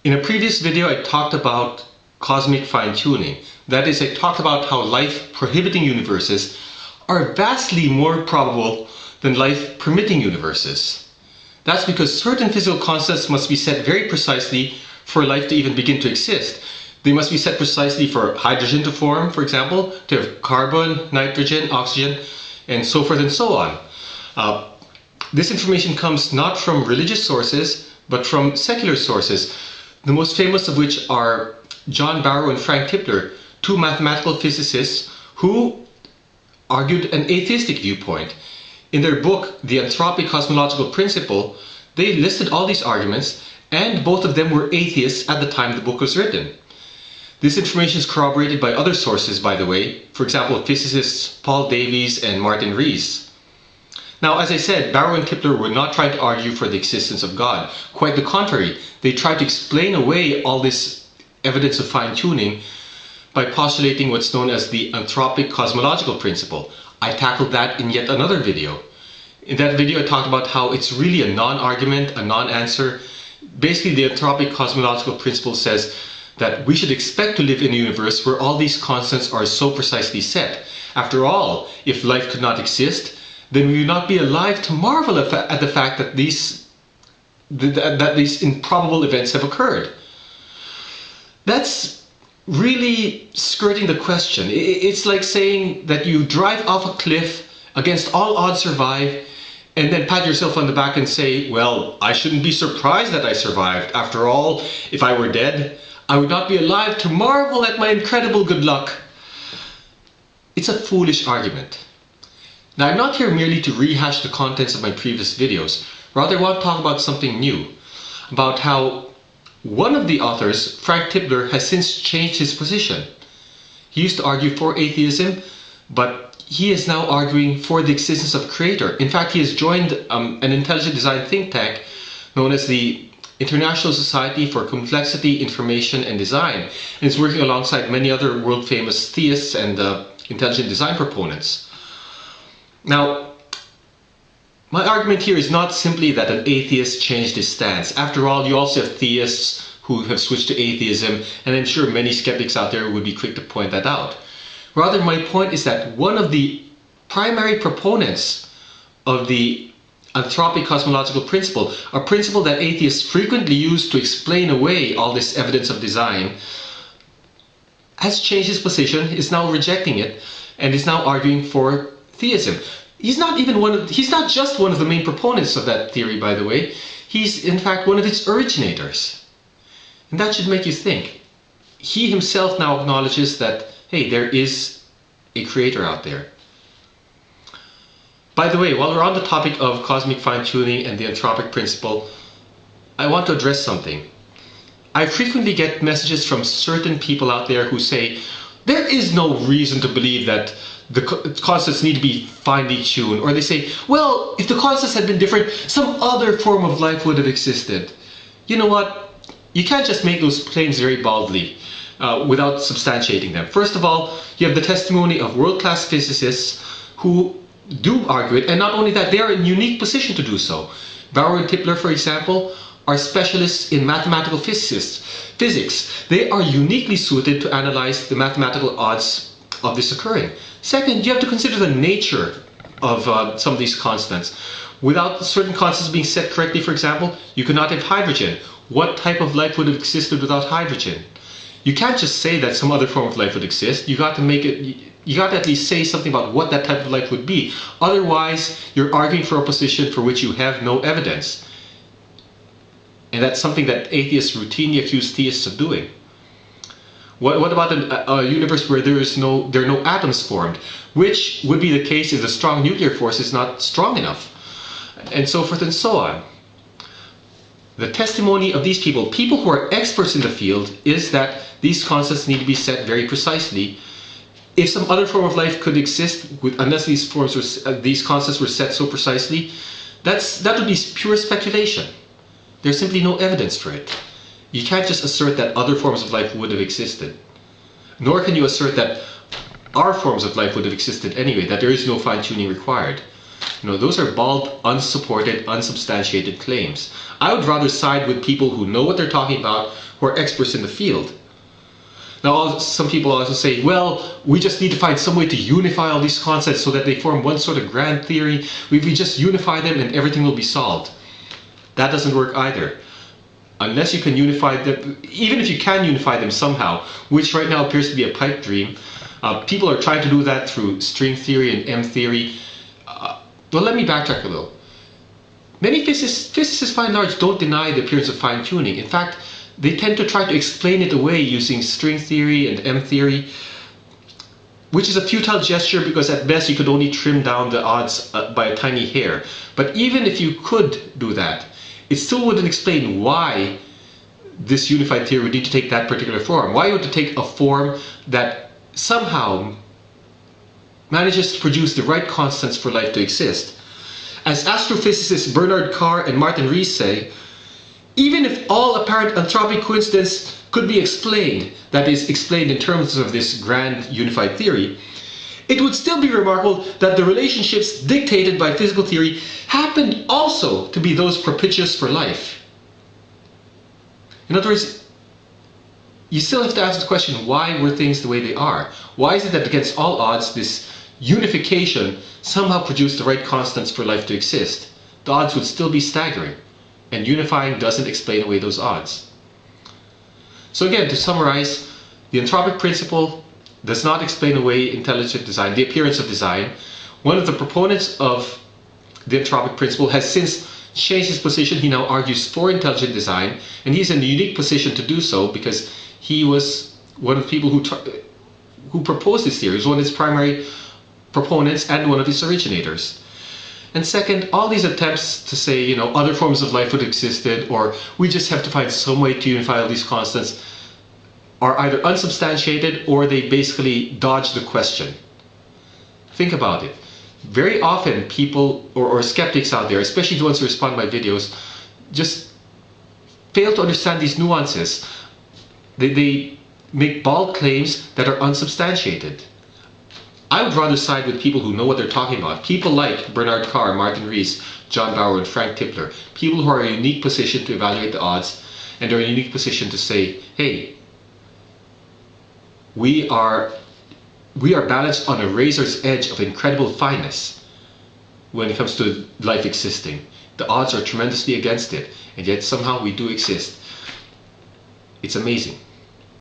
In a previous video, I talked about cosmic fine-tuning. That is, I talked about how life-prohibiting universes are vastly more probable than life-permitting universes. That's because certain physical constants must be set very precisely for life to even begin to exist. They must be set precisely for hydrogen to form, for example, to have carbon, nitrogen, oxygen, and so forth and so on. This information comes not from religious sources, but from secular sources, the most famous of which are John Barrow and Frank Tipler, two mathematical physicists who argued an atheistic viewpoint. In their book, The Anthropic Cosmological Principle, they listed all these arguments, and both of them were atheists at the time the book was written. This information is corroborated by other sources, by the way, for example, physicists Paul Davies and Martin Rees. Now, as I said, Barrow and Tipler were not trying to argue for the existence of God. Quite the contrary, they tried to explain away all this evidence of fine-tuning by postulating what's known as the anthropic cosmological principle. I tackled that in yet another video. In that video, I talked about how it's really a non-argument, a non-answer. Basically, the anthropic cosmological principle says that we should expect to live in a universe where all these constants are so precisely set. After all, if life could not exist, then we would not be alive to marvel at the fact that these improbable events have occurred. That's really skirting the question. It's like saying that you drive off a cliff, against all odds survive, and then pat yourself on the back and say, well, I shouldn't be surprised that I survived. After all, if I were dead, I would not be alive to marvel at my incredible good luck. It's a foolish argument. Now, I'm not here merely to rehash the contents of my previous videos. Rather, I want to talk about something new. About how one of the authors, Frank Tipler, has since changed his position. He used to argue for atheism, but he is now arguing for the existence of a creator. In fact, he has joined an intelligent design think tank known as the International Society for Complexity, Information and Design, and is working alongside many other world-famous theists and intelligent design proponents. Now, my argument here is not simply that an atheist changed his stance. After all, you also have theists who have switched to atheism, and I'm sure many skeptics out there would be quick to point that out. Rather, my point is that one of the primary proponents of the anthropic cosmological principle, a principle that atheists frequently use to explain away all this evidence of design, has changed his position, is now rejecting it, and is now arguing for theism. He's not just one of the main proponents of that theory, by the way. He's in fact one of its originators. And that should make you think. He himself now acknowledges that, hey, there is a creator out there. By the way, while we're on the topic of cosmic fine-tuning and the anthropic principle, I want to address something. I frequently get messages from certain people out there who say, there is no reason to believe that the constants need to be finely tuned. Or they say, well, if the constants had been different, some other form of life would have existed. You know what? You can't just make those claims very baldly without substantiating them. First of all, you have the testimony of world-class physicists who do argue it, and not only that, they are in a unique position to do so. Barrow and Tipler, for example, are specialists in mathematical physics. They are uniquely suited to analyze the mathematical odds of this occurring. Second, you have to consider the nature of some of these constants. Without certain constants being set correctly, for example, you could not have hydrogen. What type of life would have existed without hydrogen? You can't just say that some other form of life would exist. You got to at least say something about what that type of life would be. Otherwise, you're arguing for a position for which you have no evidence. And that's something that atheists routinely accuse theists of doing. What about a universe where there are no atoms formed? Which would be the case if the strong nuclear force is not strong enough? And so forth and so on. The testimony of these people who are experts in the field, is that these constants need to be set very precisely. If some other form of life could exist, unless these constants were set so precisely, that would be pure speculation. There's simply no evidence for it. You can't just assert that other forms of life would have existed. Nor can you assert that our forms of life would have existed anyway, that there is no fine-tuning required. Those are bald, unsupported, unsubstantiated claims. I would rather side with people who know what they're talking about, who are experts in the field. Now, some people also say, well, we just need to find some way to unify all these concepts so that they form one sort of grand theory. We just unify them and everything will be solved. That doesn't work either. Unless you can unify them, even if you can unify them somehow, which right now appears to be a pipe dream, people are trying to do that through string theory and M theory. Well, let me backtrack a little. Many physicists by and large don't deny the appearance of fine-tuning. In fact, they tend to try to explain it away using string theory and M theory, which is a futile gesture because at best you could only trim down the odds by a tiny hair. But even if you could do that, it still wouldn't explain why this unified theory would need to take that particular form. Why would it take a form that somehow manages to produce the right constants for life to exist? As astrophysicists Bernard Carr and Martin Rees say, even if all apparent anthropic coincidence could be explained, that is, explained in terms of this grand unified theory, it would still be remarkable that the relationships dictated by physical theory happened also to be those propitious for life. In other words, you still have to ask the question, why were things the way they are? Why is it that against all odds this unification somehow produced the right constants for life to exist? The odds would still be staggering, and unifying doesn't explain away those odds. So again, to summarize, the anthropic principle does not explain away intelligent design, the appearance of design. One of the proponents of the anthropic principle has since changed his position. He now argues for intelligent design, and he's in a unique position to do so because he was one of the people who proposed this theory. He was one of its primary proponents and one of its originators. And second, all these attempts to say, other forms of life would have existed, or we just have to find some way to unify all these constants, are either unsubstantiated or they basically dodge the question. Think about it. Very often people or skeptics out there, especially the ones who respond to my videos, just fail to understand these nuances. They make bald claims that are unsubstantiated. I would rather side with people who know what they're talking about. People like Bernard Carr, Martin Rees, John Bauer, and Frank Tipler. People who are in a unique position to evaluate the odds, and are in a unique position to say, hey, we are balanced on a razor's edge of incredible fineness when it comes to life existing. The odds are tremendously against it, and yet somehow we do exist. It's amazing.